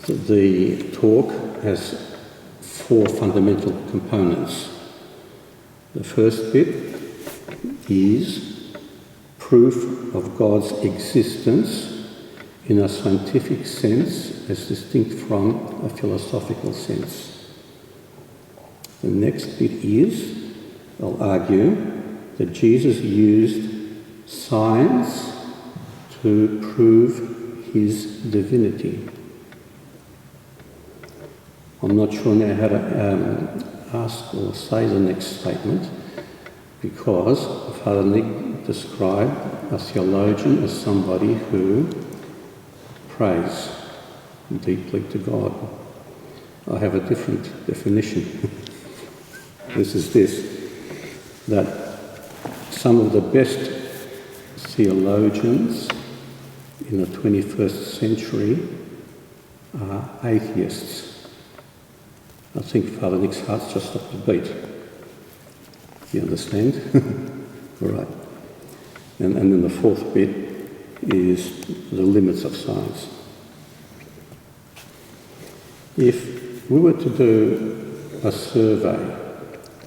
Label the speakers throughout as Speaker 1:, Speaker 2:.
Speaker 1: The talk has 4 fundamental components. The first bit is proof of God's existence in a scientific sense as distinct from a philosophical sense. The next bit is, I'll argue, that Jesus used science to prove his divinity. I'm not sure now how to ask or say the next statement, because Father Nick described a theologian as somebody who prays deeply to God. I have a different definition. This is this, that some of the best theologians in the 21st century are atheists. I think Father Nick's heart's just stopped a beat. You understand? All right. And then the fourth bit is the limits of science. If we were to do a survey,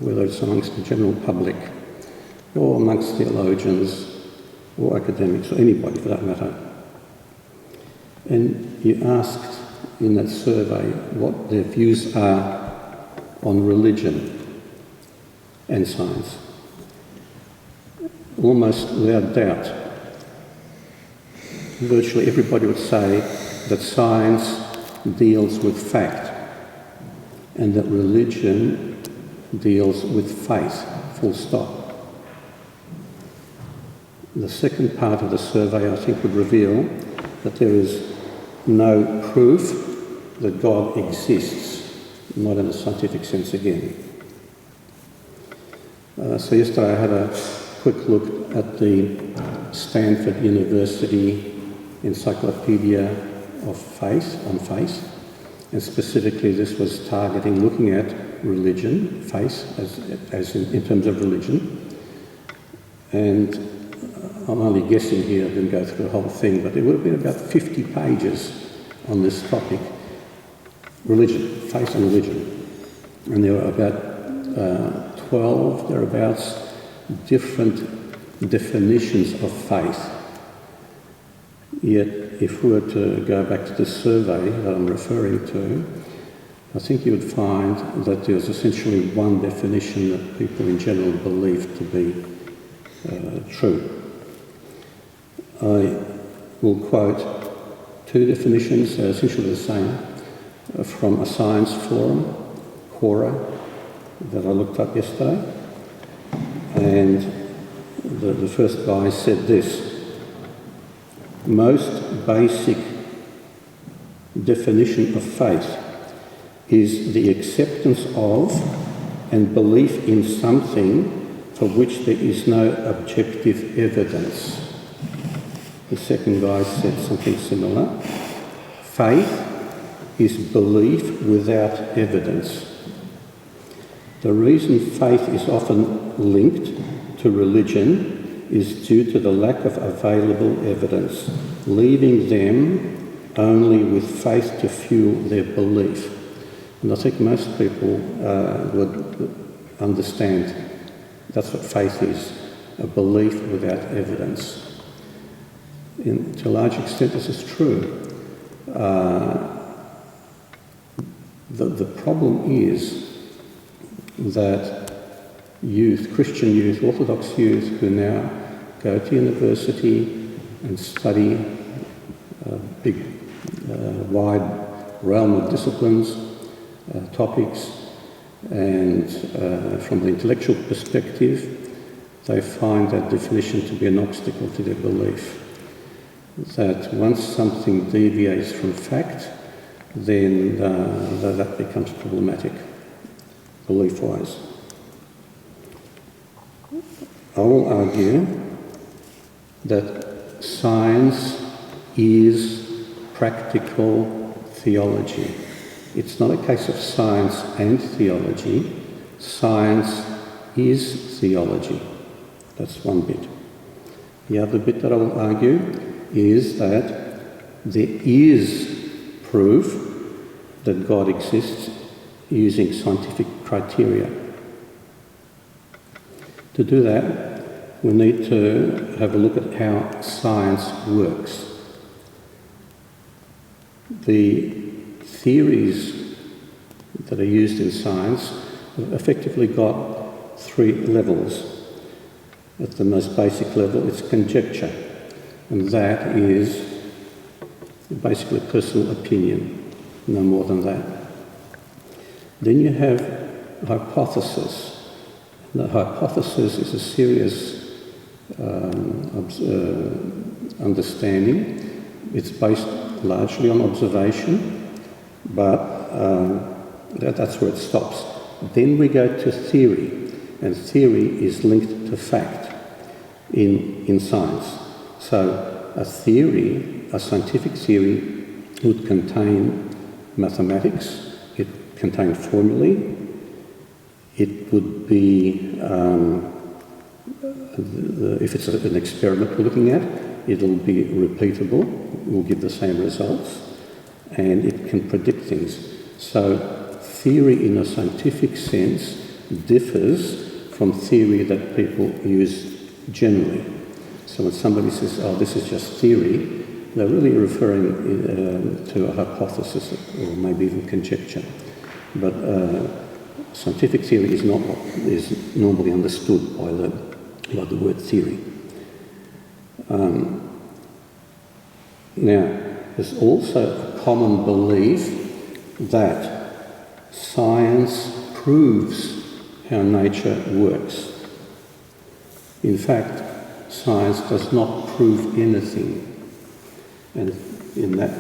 Speaker 1: whether it's amongst the general public or amongst theologians or academics or anybody for that matter, and you asked in that survey what their views are on religion and science, almost without doubt, virtually everybody would say that science deals with fact and that religion deals with faith, full stop. The second part of the survey, I think, would reveal that there is no proof that God exists, not in a scientific sense again. So yesterday I had a quick look at the Stanford University Encyclopedia of Faith, on faith, and specifically this was looking at religion, faith, as in terms of religion. And I'm only guessing here, I didn't go through the whole thing, but there would have been about 50 pages on this topic, religion, faith and religion. And there were about 12, thereabouts, different definitions of faith. Yet, if we were to go back to the survey that I'm referring to, I think you would find that there's essentially one definition that people in general believe to be true. I will quote 2 definitions, essentially the same, from a science forum, Quora, that I looked up yesterday. And the first guy said this: most basic definition of faith is the acceptance of and belief in something for which there is no objective evidence. The second guy said something similar. Faith is belief without evidence. The reason faith is often linked to religion is due to the lack of available evidence, leaving them only with faith to fuel their belief. And I think most people would understand that's what faith is, a belief without evidence. To a large extent, this is true. The problem is that youth, Christian youth, Orthodox youth, who now go to university and study a big, wide realm of disciplines, topics, and from the intellectual perspective, they find that definition to be an obstacle to their belief. That once something deviates from fact, then that becomes problematic, belief-wise. I will argue that science is practical theology. It's not a case of science and theology. Science is theology. That's one bit. The other bit that I will argue is that there is proof that God exists using scientific criteria. To do that, we need to have a look at how science works. The theories that are used in science have effectively got three levels. At the most basic level, it's conjecture, and that is basically personal opinion, no more than that. Then you have hypothesis. The hypothesis is a serious understanding. It's based largely on observation, but that's where it stops. Then we go to theory, and theory is linked to fact in science. So a theory, a scientific theory, would contain mathematics, it contain formulae, it would be, if it's an experiment we're looking at, it'll be repeatable, will give the same results, and it can predict things. So theory in a scientific sense differs from theory that people use generally. So when somebody says, oh, this is just theory, they're really referring to a hypothesis or maybe even conjecture. But scientific theory is not what is normally understood by the word theory. Now, there's also a common belief that science proves how nature works. In fact, science does not prove anything. And in that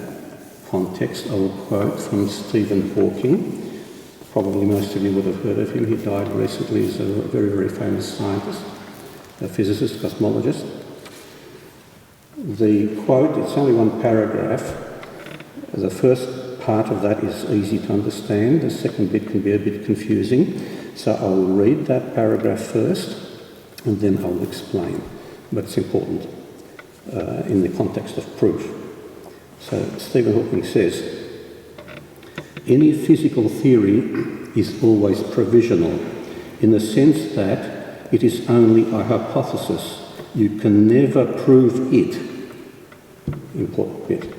Speaker 1: context, I will quote from Stephen Hawking. Probably most of you would have heard of him. He died recently. He's a very, very famous scientist, a physicist, cosmologist. The quote, it's only one paragraph. The first part of that is easy to understand. The second bit can be a bit confusing. So I'll read that paragraph first, and then I'll explain. But it's important in the context of proof. So Stephen Hawking says, any physical theory is always provisional, in the sense that it is only a hypothesis. You can never prove it. Important bit.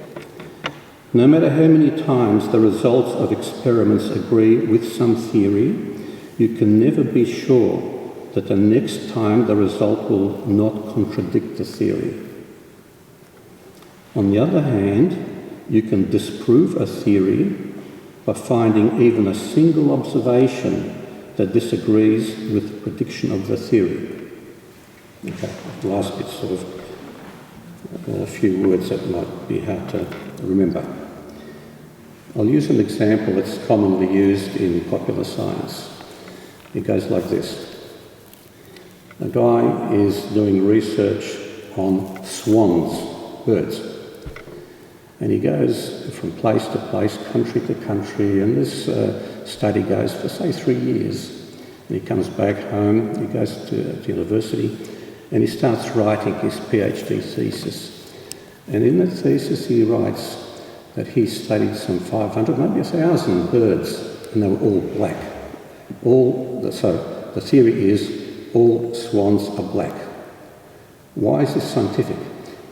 Speaker 1: No matter how many times the results of experiments agree with some theory, you can never be sure that the next time the result will not contradict the theory. On the other hand, you can disprove a theory by finding even a single observation that disagrees with the prediction of the theory. Okay, the last bit's sort of a few words that might be hard to remember. I'll use an example that's commonly used in popular science. It goes like this. A guy is doing research on swans, birds. And he goes from place to place, country to country, and this study goes for, say, 3 years. And he comes back home, he goes to university, and he starts writing his PhD thesis. And in that thesis he writes that he studied some 500, maybe 1,000 birds, and they were all black. So the theory is all swans are black. Why is this scientific?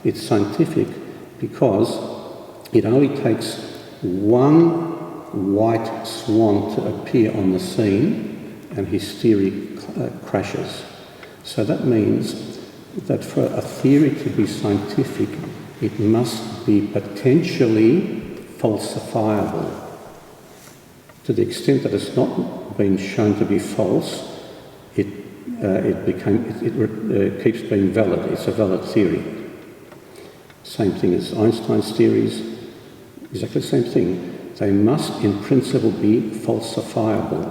Speaker 1: It's scientific because it only takes one white swan to appear on the scene and his theory crashes. So that means that for a theory to be scientific, it must be potentially falsifiable. To the extent that it's not been shown to be false, it keeps being valid. It's a valid theory. Same thing as Einstein's theories. Exactly the same thing. They must, in principle, be falsifiable.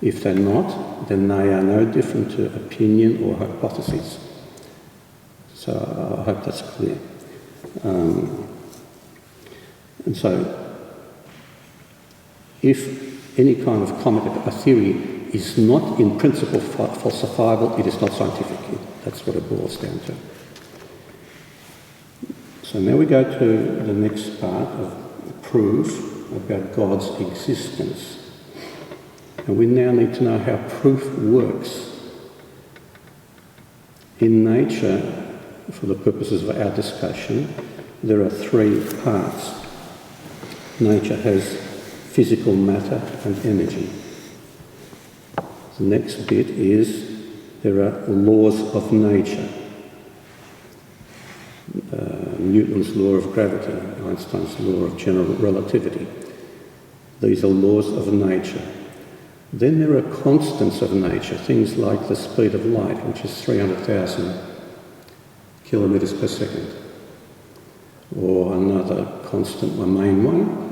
Speaker 1: If they're not, then they are no different to opinion or hypotheses. So I hope that's clear. And so, if any kind of comment, a theory is not in principle falsifiable, it is not scientific. That's what it boils down to. So now we go to the next part of proof. about God's existence. And we now need to know how proof works. In nature, for the purposes of our discussion, there are three parts. Nature has physical matter and energy. The next bit is there are laws of nature. Newton's law of gravity, Einstein's law of general relativity. These are laws of nature. Then there are constants of nature, things like the speed of light, which is 300,000 kilometres per second. Or another constant, the main one,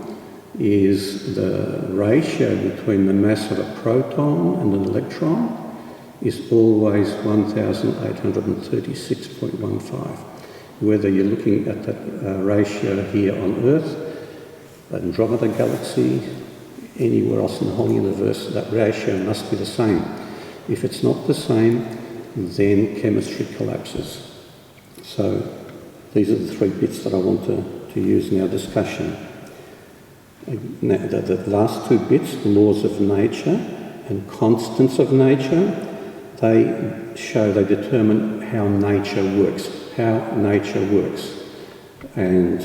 Speaker 1: is the ratio between the mass of a proton and an electron is always 1,836.15. Whether you're looking at that ratio here on Earth, Andromeda galaxy, anywhere else in the whole universe, that ratio must be the same. If it's not the same, then chemistry collapses. So these are the three bits that I want to use in our discussion. Now, the last two bits, laws of nature and constants of nature, they determine how nature works. And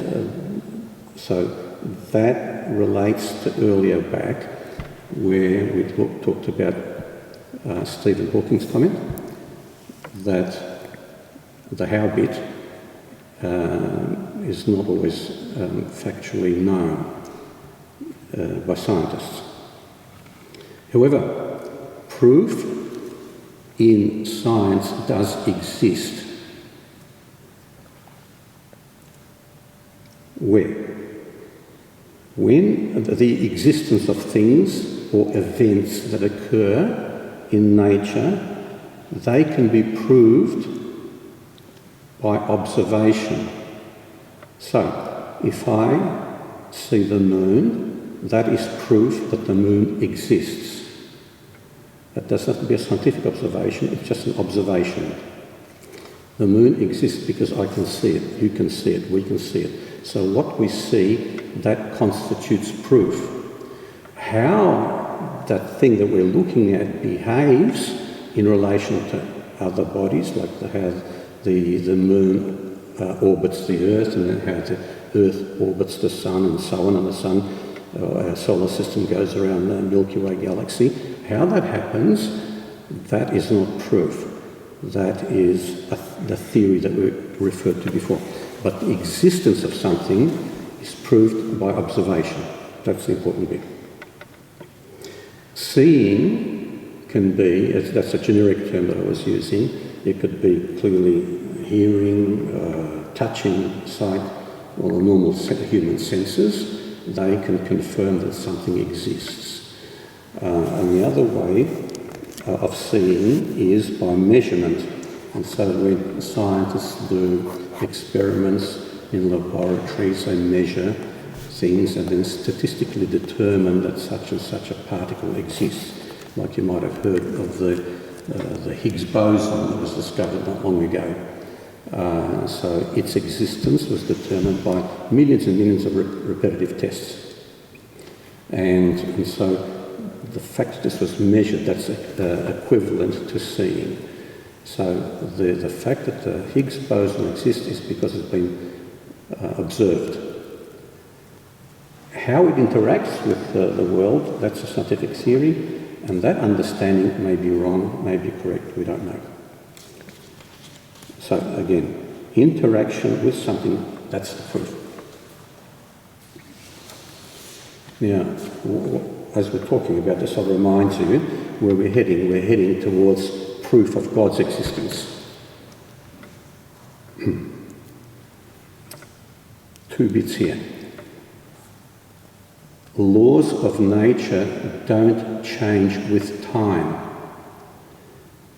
Speaker 1: so that relates to earlier back where we talked about Stephen Hawking's comment that the how bit is not always factually known by scientists. However, proof in science does exist. Where? When the existence of things or events that occur in nature, they can be proved by observation. So, if I see the moon, that is proof that the moon exists. That doesn't have to be a scientific observation, it's just an observation. The moon exists because I can see it, you can see it, we can see it. So what we see, that constitutes proof. How that thing that we're looking at behaves in relation to other bodies, like how the moon orbits the Earth, and then how the Earth orbits the Sun, and so on, and the Sun, our solar system goes around the Milky Way galaxy. How that happens, that is not proof. That is the theory that we referred to before. But the existence of something is proved by observation. That's the important bit. Seeing can be, that's a generic term that I was using, it could be clearly hearing, touching, sight, or the normal human senses. They can confirm that something exists. And the other way of seeing is by measurement. And so when scientists do experiments in laboratories, they measure things and then statistically determine that such and such a particle exists. Like you might have heard of the Higgs boson that was discovered not long ago. So its existence was determined by millions and millions of repetitive tests. And so the fact this was measured, that's equivalent to seeing. So the fact that the Higgs boson exists is because it's been observed. How it interacts with the world, that's a scientific theory, and that understanding may be wrong, may be correct, we don't know. So again, interaction with something, that's the proof. Now, as we're talking about this, I'll remind you where we're heading. We're heading towards proof of God's existence. Two bits here. Laws of nature don't change with time.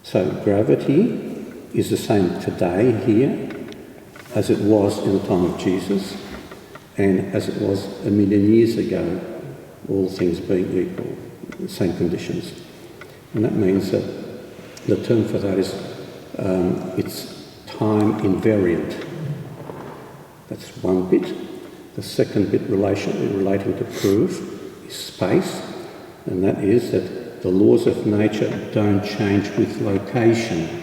Speaker 1: So gravity is the same today here as it was in the time of Jesus and as it was 1,000,000 years ago, all things being equal, the same conditions. And that means that the term for that is it's time invariant. That's one bit. The second bit relating to proof is space, and that is that the laws of nature don't change with location.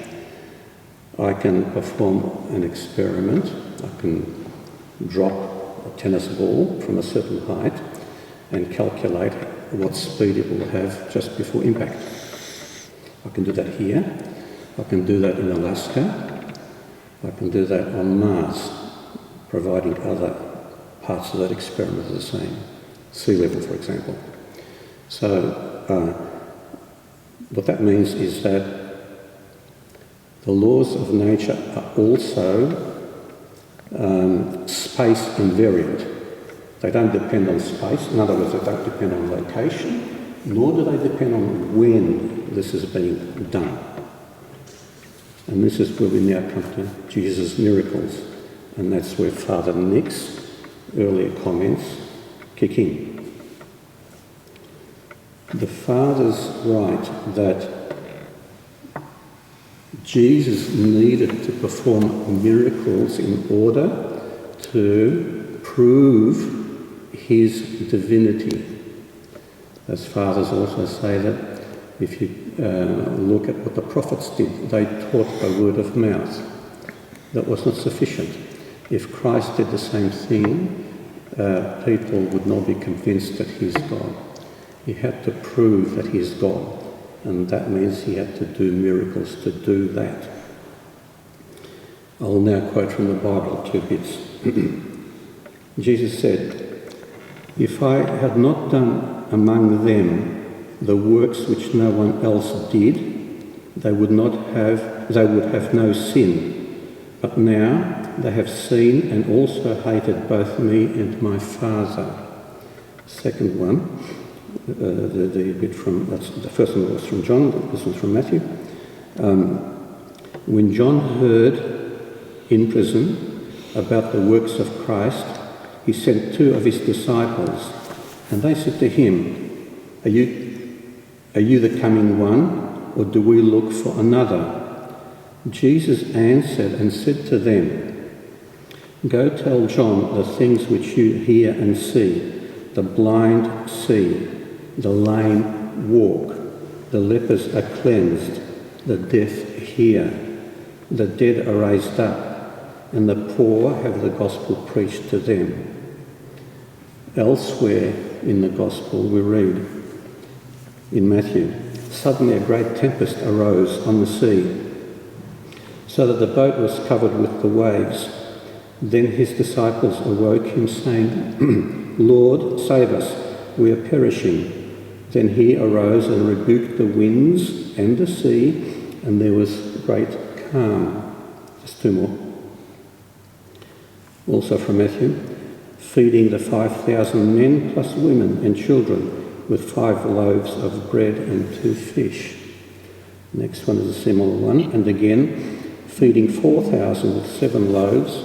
Speaker 1: I can perform an experiment. I can drop a tennis ball from a certain height and calculate what speed it will have just before impact. I can do that here. I can do that in Alaska. I can do that on Mars, providing other parts of that experiment are the same. Sea level, for example. So what that means is that the laws of nature are also space invariant. They don't depend on space. In other words, they don't depend on location, nor do they depend on when this is being done. And this is where we now come to Jesus' miracles. And that's where Father Nick's earlier comments kick in. The Father's right that Jesus needed to perform miracles in order to prove his divinity. As fathers also say that if you look at what the prophets did, they taught by word of mouth. That was not sufficient. If Christ did the same thing, people would not be convinced that he's God. He had to prove that he's God, and that means he had to do miracles to do that. I'll now quote from the Bible 2 bits. Jesus said, "If I had not done among them the works which no one else did, they would have no sin. But now they have seen and also hated both me and my Father." Second one, the bit from, that's the first one was from John, this one's from Matthew. When John heard in prison about the works of Christ, he sent 2 of his disciples, and they said to him, Are you the coming one, or do we look for another? Jesus answered and said to them, Go tell John the things which you hear and see. The blind see, the lame walk, the lepers are cleansed, the deaf hear, the dead are raised up, and the poor have the gospel preached to them. Elsewhere in the gospel we read, in Matthew, suddenly a great tempest arose on the sea, so that the boat was covered with the waves. Then his disciples awoke him, saying, Lord, save us, we are perishing. Then he arose and rebuked the winds and the sea, and there was great calm. Just 2 more. Also from Matthew, feeding the 5,000 men plus women and children with 5 loaves of bread and 2 fish. Next one is a similar one. And again, feeding 4,000 with 7 loaves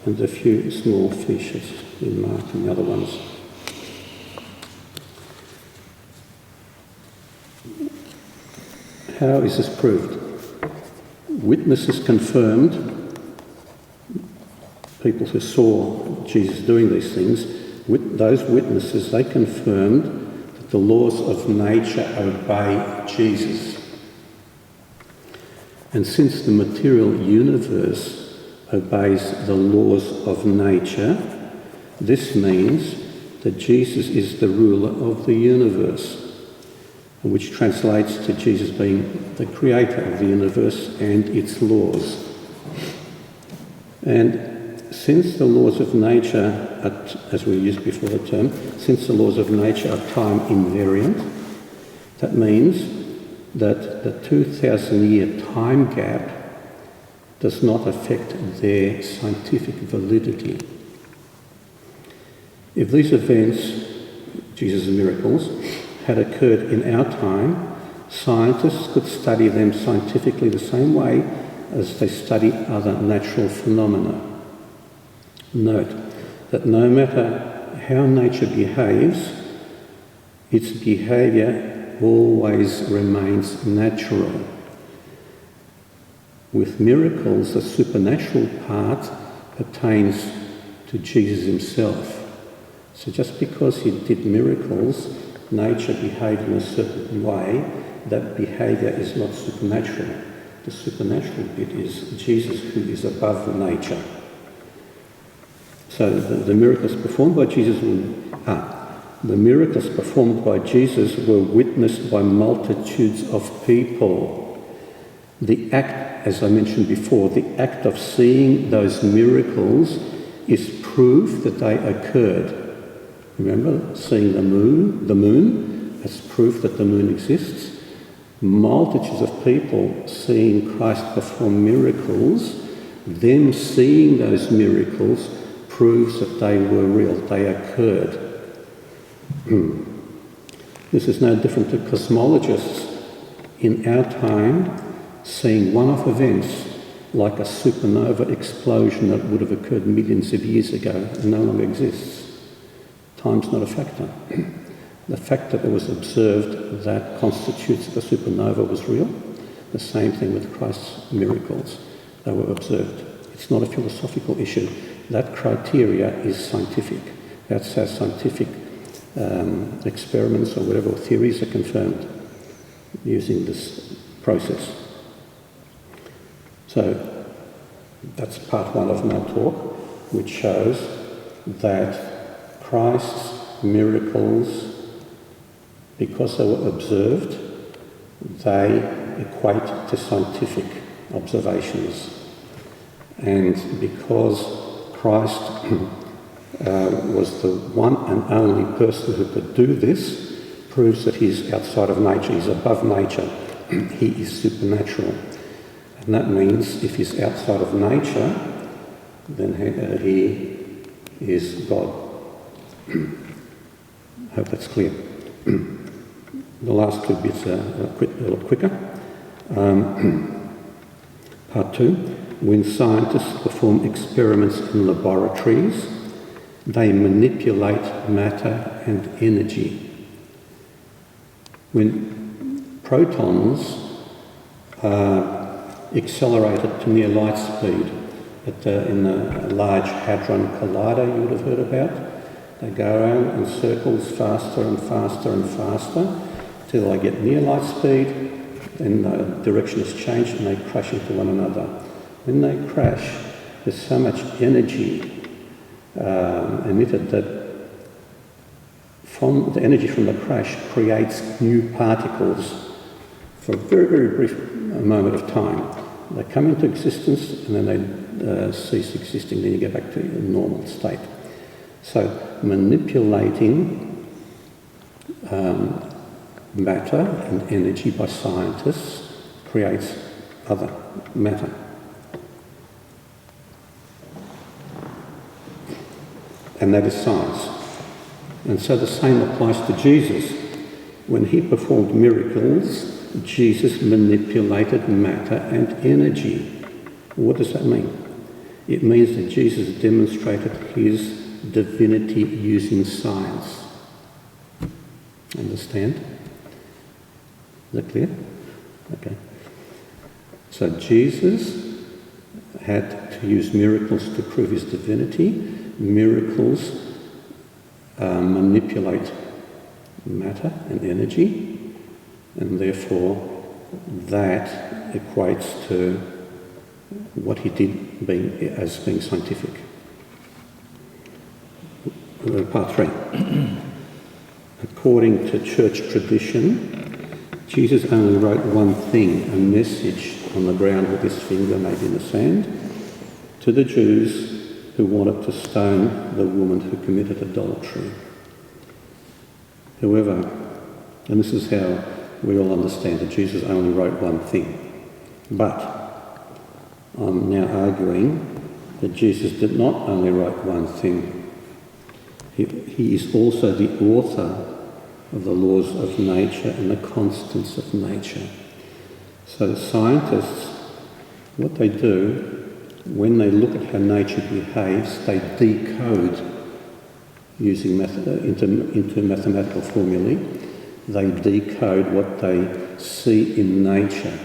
Speaker 1: and a few small fishes in Mark and the other ones. How is this proved? Witnesses confirmed, people who saw Jesus doing these things, those witnesses, they confirmed that the laws of nature obey Jesus. And since the material universe obeys the laws of nature, this means that Jesus is the ruler of the universe, which translates to Jesus being the creator of the universe and its laws. And since the laws of nature, as we used before the term, since the laws of nature are time invariant, that means that the 2,000-year time gap does not affect their scientific validity. If these events, Jesus' miracles, had occurred in our time, scientists could study them scientifically the same way as they study other natural phenomena. Note that no matter how nature behaves, its behaviour always remains natural. With miracles, the supernatural part pertains to Jesus himself. So just because he did miracles, nature behaved in a certain way, that behaviour is not supernatural. The supernatural bit is Jesus, who is above nature. So the miracles performed by Jesus were witnessed by multitudes of people. The act, as I mentioned before, the act of seeing those miracles is proof that they occurred. Remember, seeing the moon as proof that the moon exists. Multitudes of people seeing Christ perform miracles, them seeing those miracles proves that they were real, they occurred. This is no different to cosmologists in our time seeing one-off events like a supernova explosion that would have occurred millions of years ago and no longer exists. Time's not a factor. The fact that it was observed, that constitutes the supernova was real. The same thing with Christ's miracles. They were observed. It's not a philosophical issue. That criteria is scientific. That's how scientific experiments or whatever theories are confirmed using this process. So that's part one of my talk, which shows that Christ's miracles, because they were observed, they equate to scientific observations. And because Christ was the one and only person who could do this, proves that he's outside of nature, he's above nature, he is supernatural. And that means if he's outside of nature, then he is God. I hope that's clear. The last two bits are a little quicker. Part two. When scientists perform experiments in laboratories, they manipulate matter and energy. When protons are accelerated to near light speed in a large hadron collider you would have heard about, they go around in circles faster and faster and faster till they get near light speed, then the direction is changed and they crash into one another. When they crash, there's so much energy emitted that the energy from the crash creates new particles for a very, very brief moment of time. They come into existence and then they cease existing, then you go back to your normal state. So manipulating matter and energy by scientists creates other matter. And that is science. And so the same applies to Jesus. When he performed miracles, Jesus manipulated matter and energy. What does that mean? It means that Jesus demonstrated his divinity using science. Understand? Is that clear? Okay. So Jesus had to use miracles to prove his divinity. Miracles manipulate matter and energy, and therefore that equates to what he did as being scientific. Part three. According to church tradition, Jesus only wrote one thing, a message on the ground with his finger made in the sand, to the Jews who wanted to stone the woman who committed adultery. However, and this is how we all understand that Jesus only wrote one thing, but I'm now arguing that Jesus did not only write one thing. He is also the author of the laws of nature and the constants of nature. So scientists, what they do, when they look at how nature behaves, they decode using into mathematical formulae. They decode what they see in nature,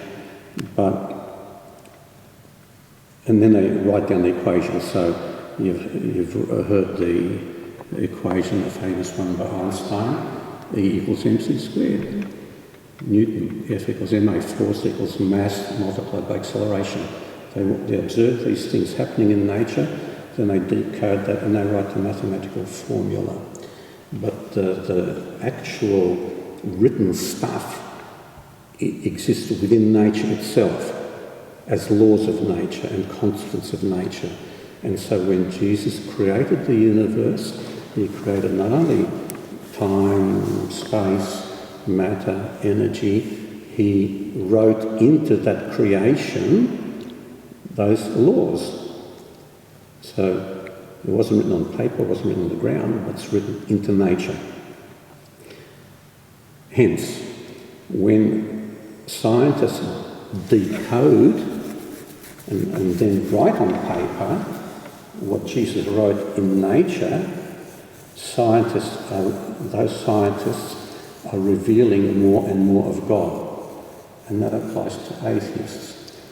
Speaker 1: and then they write down the equations. So you've heard the equation, the famous one by Einstein, E equals mc squared. Newton, F equals ma, force equals mass multiplied by acceleration. They observe these things happening in nature, then they decode that and they write the mathematical formula. But the actual written stuff exists within nature itself as laws of nature and constants of nature. And so when Jesus created the universe, he created not only time, space, matter, energy, he wrote into that creation those laws. So it wasn't written on paper, it wasn't written on the ground, but it's written into nature. Hence, when scientists decode and then write on paper what Jesus wrote in nature, those scientists are revealing more and more of God. And that applies to atheists.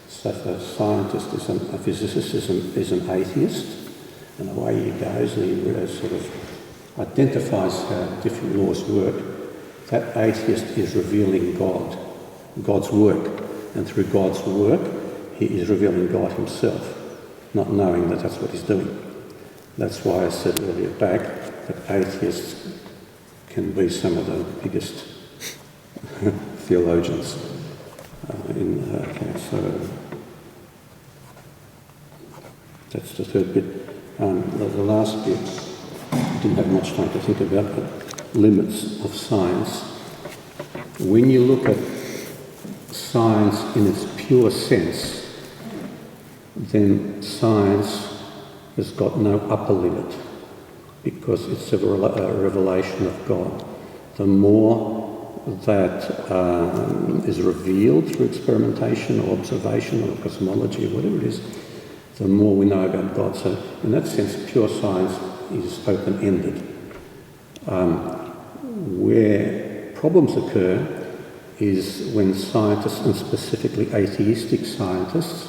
Speaker 1: So if a scientist, a physicist is an atheist, and away he goes and he sort of identifies how different laws work, that atheist is revealing God, God's work. And through God's work, he is revealing God himself, not knowing that that's what he's doing. That's why I said earlier back that atheists can be some of the biggest theologians. So that's the third bit. The last bit, I didn't have much time to think about, but limits of science. When you look at science in its pure sense, then science has got no upper limit because it's a revelation of God. The more that is revealed through experimentation or observation or cosmology or whatever it is, the more we know about God. So in that sense, pure science is open-ended. Where problems occur is when scientists, and specifically atheistic scientists,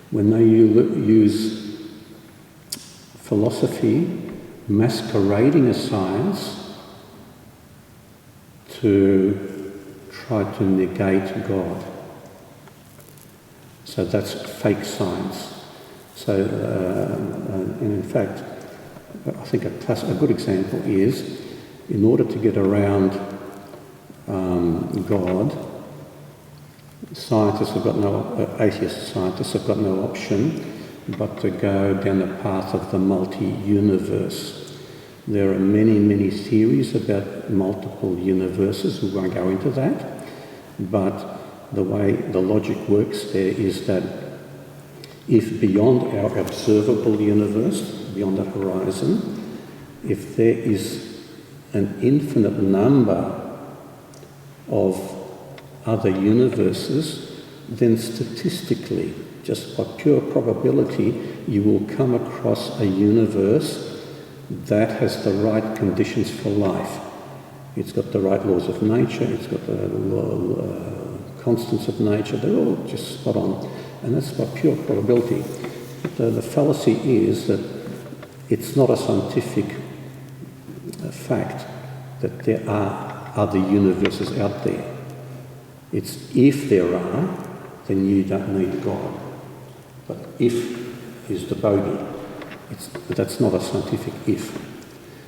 Speaker 1: when they use philosophy masquerading as science to try to negate God. So that's fake science. So, and in fact, I think a good example is, in order to get around God, atheist scientists have got no option but to go down the path of the multi-universe. There are many, many theories about multiple universes. We won't go into that, but the way the logic works there is that if beyond our observable universe, beyond the horizon, if there is an infinite number of other universes, then statistically, just by pure probability, you will come across a universe that has the right conditions for life. It's got the right laws of nature, it's got the constants of nature, they're all just spot on. And that's by pure probability. The fallacy is that it's not a scientific fact that there are other universes out there. It's if there are, then you don't need God. But if is the bogey. That's not a scientific if.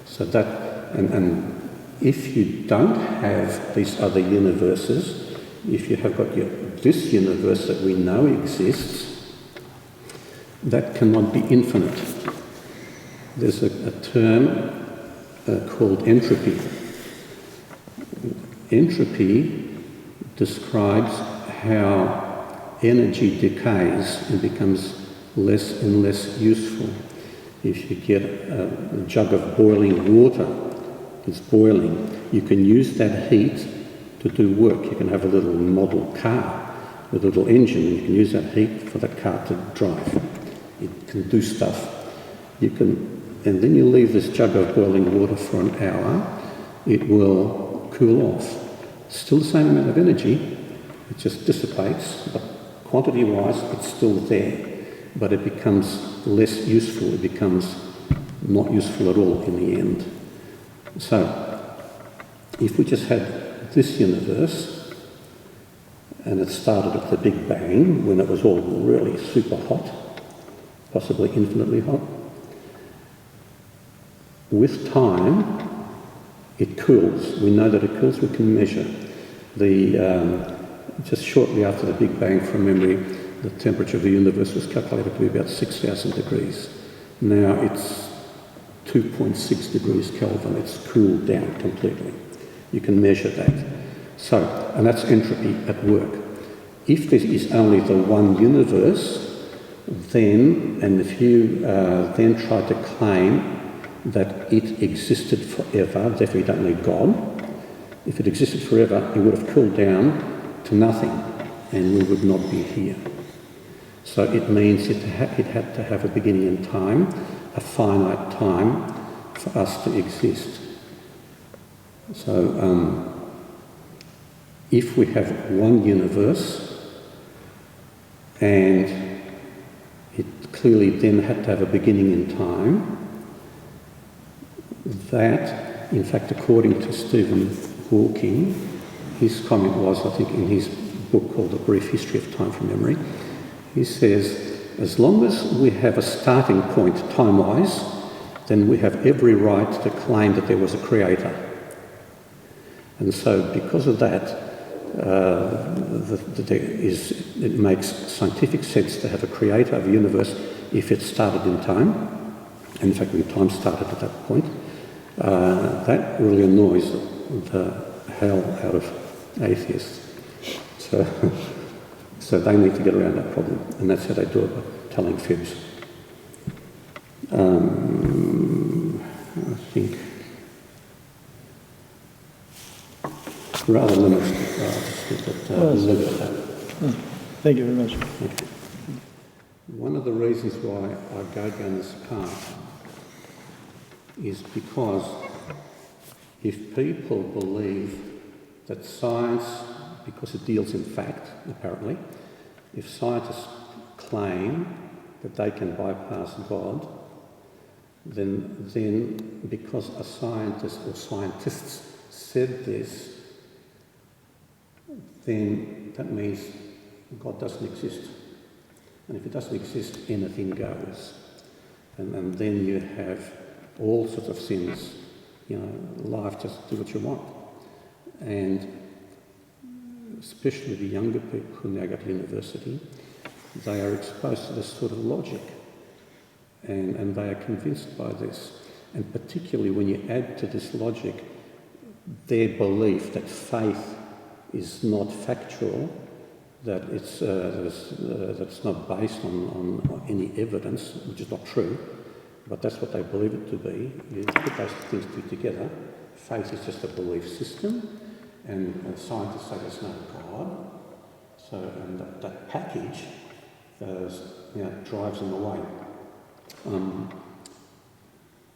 Speaker 1: So that, and if you don't have these other universes, if you have got this universe that we know exists, that cannot be infinite. There's a term called entropy. Entropy describes how energy decays and becomes less and less useful. If you get a jug of boiling water, it's boiling, you can use that heat to do work. You can have a little model car with a little engine, and you can use that heat for that car to drive. It can do stuff. And then you leave this jug of boiling water for an hour, it will cool off. Still the same amount of energy, it just dissipates, but quantity-wise it's still there, but it becomes less useful, it becomes not useful at all in the end. So, if we just had this universe, and it started at the Big Bang, when it was all really super hot, possibly infinitely hot, with time, it cools. We know that it cools, we can measure. Just shortly after the Big Bang, from memory, the temperature of the universe was calculated to be about 6,000 degrees. Now it's 2.6 degrees Kelvin. It's cooled down completely. You can measure that. So, and that's entropy at work. If there is only the one universe, then, and if you then try to claim that it existed forever, therefore you don't need God, if it existed forever, it would have cooled down to nothing, and we would not be here. So it means it had to have a beginning in time, a finite time for us to exist. So if we have one universe, and it clearly then had to have a beginning in time, that, in fact, according to Stephen Hawking, his comment was, I think, in his book called A Brief History of Time from Memory, he says, as long as we have a starting point time-wise, then we have every right to claim that there was a creator. And so because of that, it makes scientific sense to have a creator of a universe if it started in time. And in fact, when time started at that point, that really annoys the hell out of atheists. So they need to get around that problem, and that's how they do it, by telling fibs. I think rather than look at that.
Speaker 2: Thank you very much.
Speaker 1: Okay. One of the reasons why I go down this path is because if people believe that science, because it deals in fact, apparently, if scientists claim that they can bypass God, then because a scientist or scientists said this, then that means God doesn't exist. And if it doesn't exist, anything goes. And then you have all sorts of sins. You know, life, just do what you want. And especially the younger people who now go to university, they are exposed to this sort of logic. And they are convinced by this. And particularly when you add to this logic their belief that faith is not factual, that that's not based on any evidence, which is not true, but that's what they believe it to be. You put those things two together, faith is just a belief system, and scientists say there's no God. So, and that package drives them away.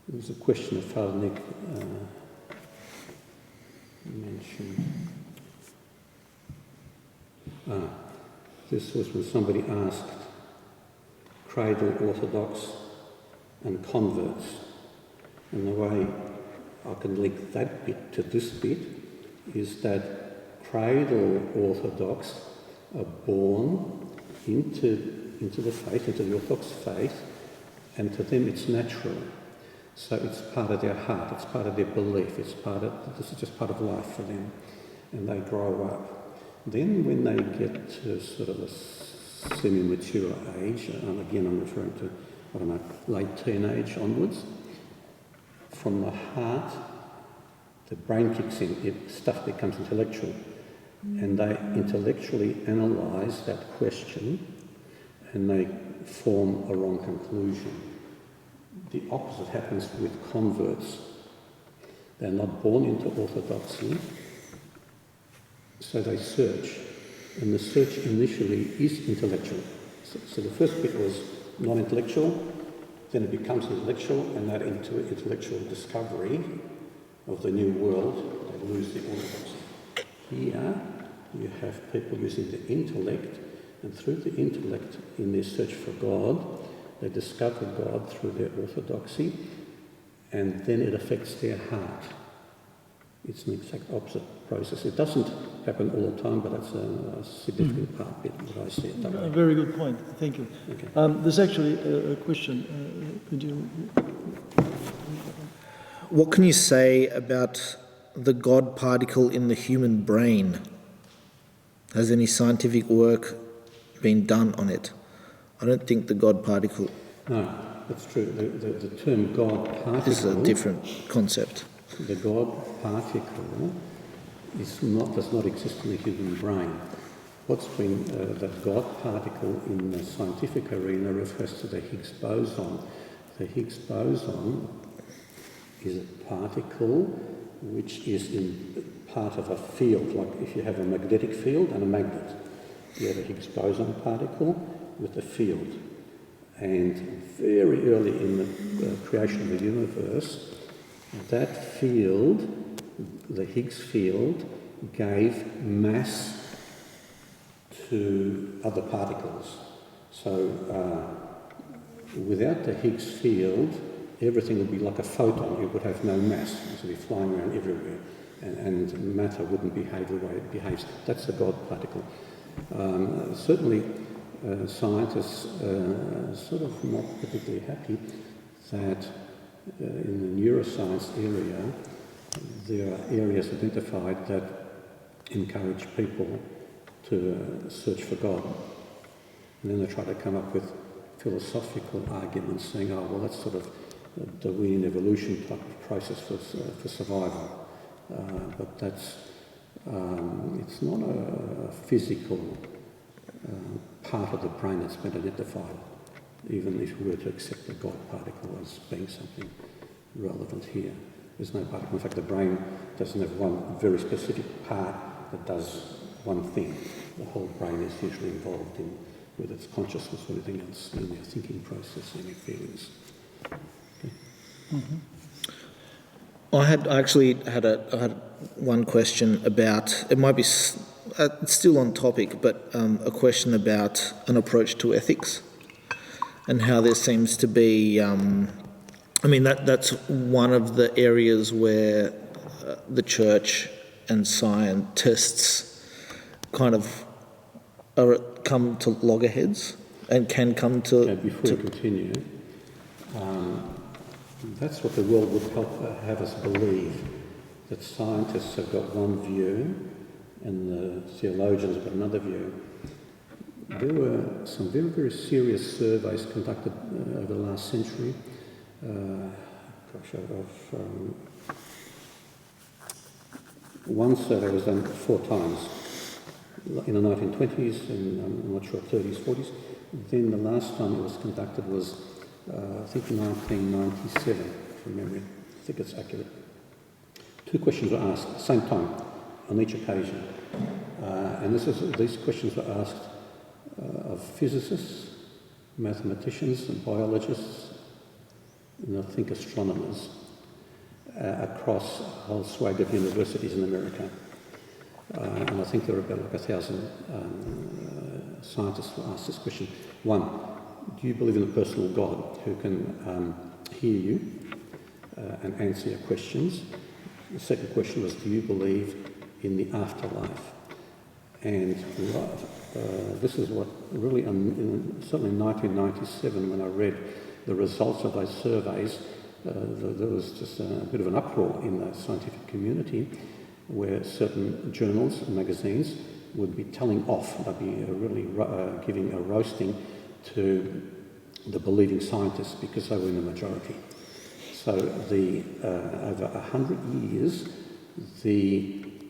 Speaker 1: There was a question that Father Nick mentioned. This was when somebody asked cradle Orthodox and converts. And the way I can link that bit to this bit is that cradle Orthodox are born into the faith, into the Orthodox faith, and to them it's natural. So it's part of their heart, it's part of their belief, this is just part of life for them, and they grow up. Then when they get to sort of a semi-mature age, and again I'm referring to, late teenage onwards, from the heart, the brain kicks in, stuff becomes intellectual, and they intellectually analyse that question, and they form a wrong conclusion. The opposite happens with converts. They're not born into orthodoxy, so they search, and the search initially is intellectual. So the first bit was non-intellectual, then it becomes intellectual, and that into intellectual discovery of the new world, they lose the orthodoxy. Here, you have people using the intellect, and through the intellect, in their search for God, they discover God through their orthodoxy, and then it affects their heart. It's an exact opposite process. It doesn't happen all the time, but that's a significant part bit that I see it that way.
Speaker 2: A very good point. Thank you.
Speaker 1: Okay.
Speaker 2: There's actually a question. Could you?
Speaker 3: What can you say about the God particle in the human brain? Has any scientific work been done on it? I don't think the God particle
Speaker 1: No, that's true. The term God particle
Speaker 3: is a different concept.
Speaker 1: The God particle does not exist in the human brain. What's been the God particle in the scientific arena refers to the Higgs boson. The Higgs boson is a particle which is in part of a field, like if you have a magnetic field and a magnet. You have a Higgs boson particle with a field. And very early in the creation of the universe, that field, the Higgs field, gave mass to other particles. So without the Higgs field, everything would be like a photon. It would have no mass. It would be flying around everywhere. And matter wouldn't behave the way it behaves. That's the God particle. Certainly, scientists are sort of not particularly happy that in the neuroscience area, there are areas identified that encourage people to search for God. And then they try to come up with philosophical arguments saying, oh, well, that's sort of a Darwinian evolution type of process for survival. But that's, it's not a physical part of the brain that's been identified, even if we were to accept the God particle as being something relevant here. There's no particle. In fact, the brain doesn't have one very specific part that does one thing. The whole brain is usually involved in, whether it's consciousness or anything else, in your thinking process and your feelings. Okay.
Speaker 2: Mm-hmm.
Speaker 3: I had one question about, it might be it's still on topic, but a question about an approach to ethics and how there seems to be, that's one of the areas where the church and scientists kind of come to loggerheads and can come to...
Speaker 1: Before we continue, that's what the world would have us believe, that scientists have got one view and the theologians have got another view. There were some very, very serious surveys conducted over the last century. One survey was done 4 times, in the 1920s and I'm not sure, 30s, 40s. Then the last time it was conducted was, I think 1997, from memory. I think it's accurate. 2 questions were asked at the same time, on each occasion. And these questions were asked of physicists, mathematicians and biologists, and I think astronomers, across a whole swathe of universities in America. And I think there were about 1,000 scientists who asked this question. 1, do you believe in a personal God who can hear you and answer your questions? The second question was, do you believe in the afterlife? And this is what really, certainly in 1997, when I read the results of those surveys, there was just a bit of an uproar in the scientific community, where certain journals and magazines would be telling off, they'd be really giving a roasting to the believing scientists because they were in the majority. So over 100 years,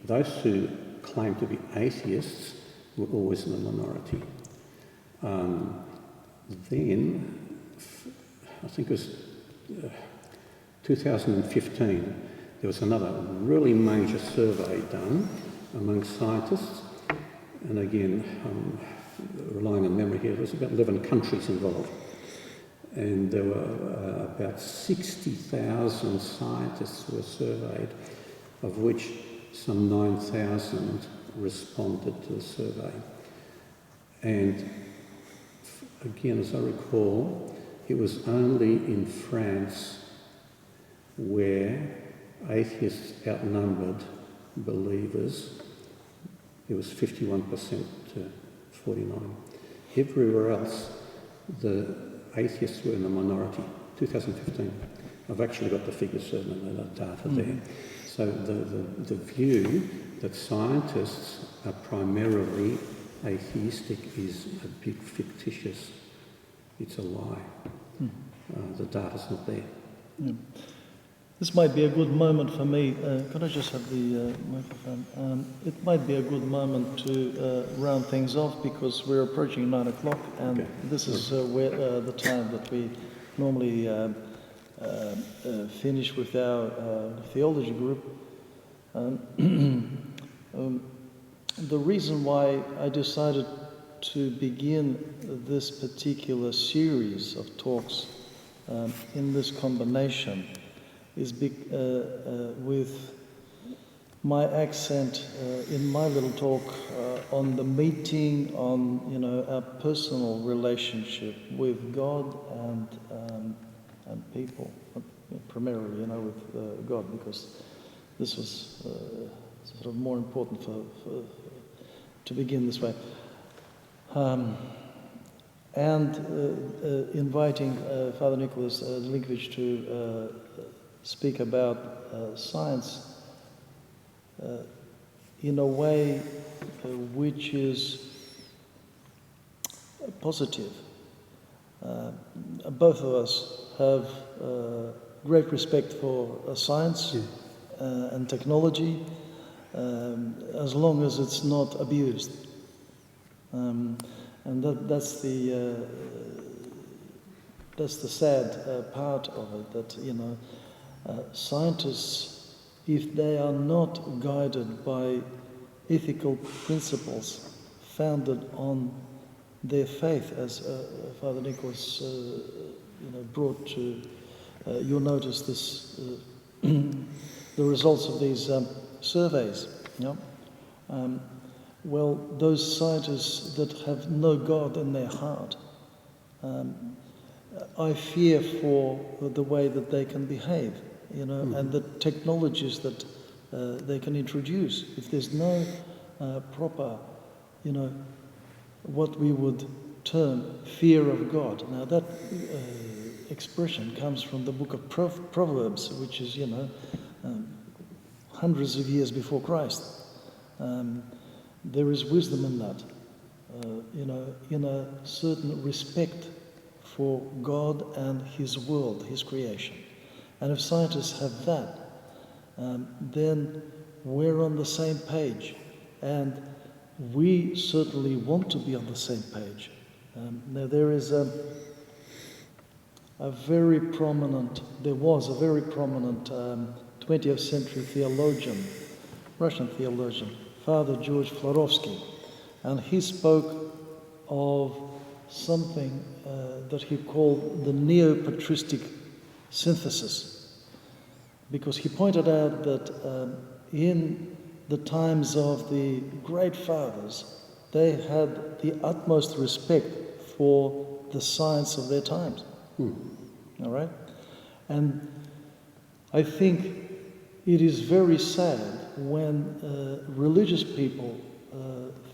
Speaker 1: those who claimed to be atheists were always in the minority. Then, I think it was 2015, there was another really major survey done among scientists, and again, relying on memory here, there was about 11 countries involved, and there were about 60,000 scientists were surveyed, of which some 9,000 responded to the survey. And again, as I recall, it was only in France where atheists outnumbered believers. It was 51% to 49. Everywhere else, the atheists were in the minority. 2015. I've actually got the figures and the data there. So the view that scientists are primarily atheistic is a bit fictitious. It's a lie. The data's not there.
Speaker 2: Yeah. This might be a good moment for me. Could I just have the microphone? It might be a good moment to round things off because we're approaching 9 o'clock, and
Speaker 1: Okay.
Speaker 2: this is where the time that we normally finish with our theology group. The reason why I decided to begin this particular series of talks in this combination is with my accent in my little talk on the meeting, on our personal relationship with God and people, primarily with God, because this was sort of more important for to begin this way, and inviting Father Nicholas Linkovich to speak about science in a way which is positive. Both of us have great respect for science and technology, as long as it's not abused. And that's the sad part of it, that scientists, if they are not guided by ethical principles founded on their faith, as Father Nicholas brought to your notice this the results of these surveys. Well, those scientists that have no God in their heart, I fear for the way that they can behave, and the technologies that they can introduce. If there's no proper, what we would term fear of God. Now that expression comes from the book of Proverbs, which is, hundreds of years before Christ. There is wisdom in that, in a certain respect for God and His world, His creation. And if scientists have that, then we're on the same page, and we certainly want to be on the same page. Now there is there was a very prominent 20th century theologian, Russian theologian, Father George Florovsky, and he spoke of something that he called the neo-patristic synthesis, because he pointed out that in the times of the great fathers, they had the utmost respect for the science of their times. All right? And I think it is very sad when religious people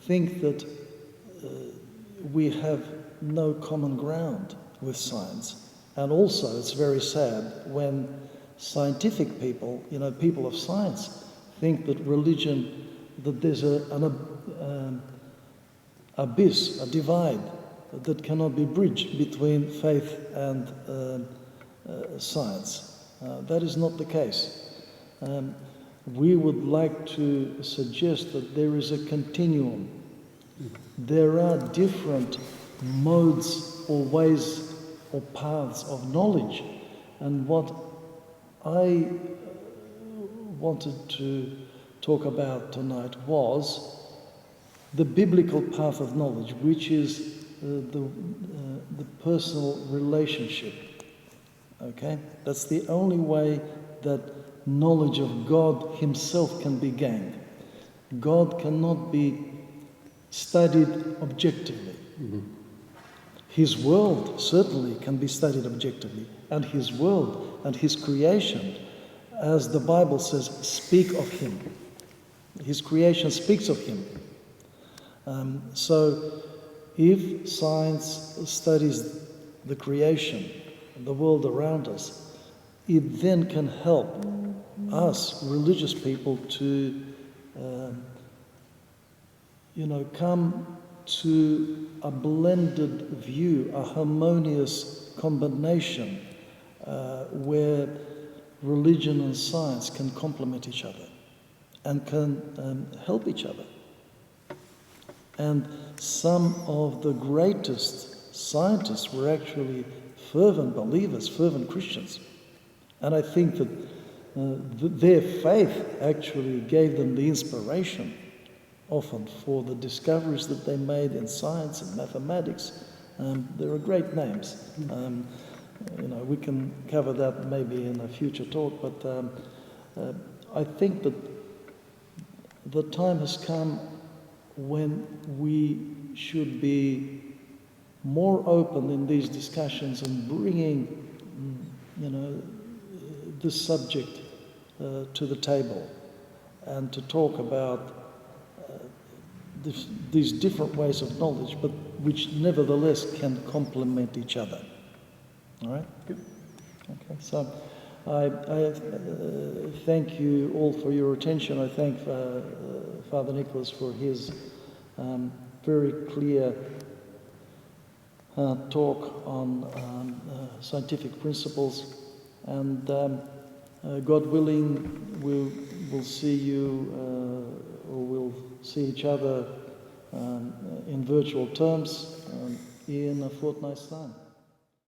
Speaker 2: think that we have no common ground with science. And also it's very sad when scientific people, people of science, think that religion, that there's an abyss, a divide that cannot be bridged between faith and science. That is not the case. We would like to suggest that there is a continuum. There are different modes or ways or paths of knowledge. And what I wanted to talk about tonight was the biblical path of knowledge, which is the personal relationship. Okay? That's the only way that knowledge of God Himself can be gained. God cannot be studied objectively. His world certainly can be studied objectively, and His world and His creation as the Bible says, speak of him. His creation speaks of him. So if science studies the creation, the world around us, it then can help us, religious people, to come to a blended view, a harmonious combination where religion and science can complement each other and can help each other. And some of the greatest scientists were actually fervent believers, fervent Christians. And I think that their faith actually gave them the inspiration often for the discoveries that they made in science and mathematics. There are great names. We can cover that maybe in a future talk, but I think that the time has come when we should be more open in these discussions and bringing, this subject to the table and to talk about these different ways of knowledge, but which nevertheless can complement each other. All right? Good. Okay, so I thank you all for your attention. I thank Father Nicholas for his very clear talk on scientific principles, and God willing, we'll see you, or we'll see each other in virtual terms in a fortnight's time.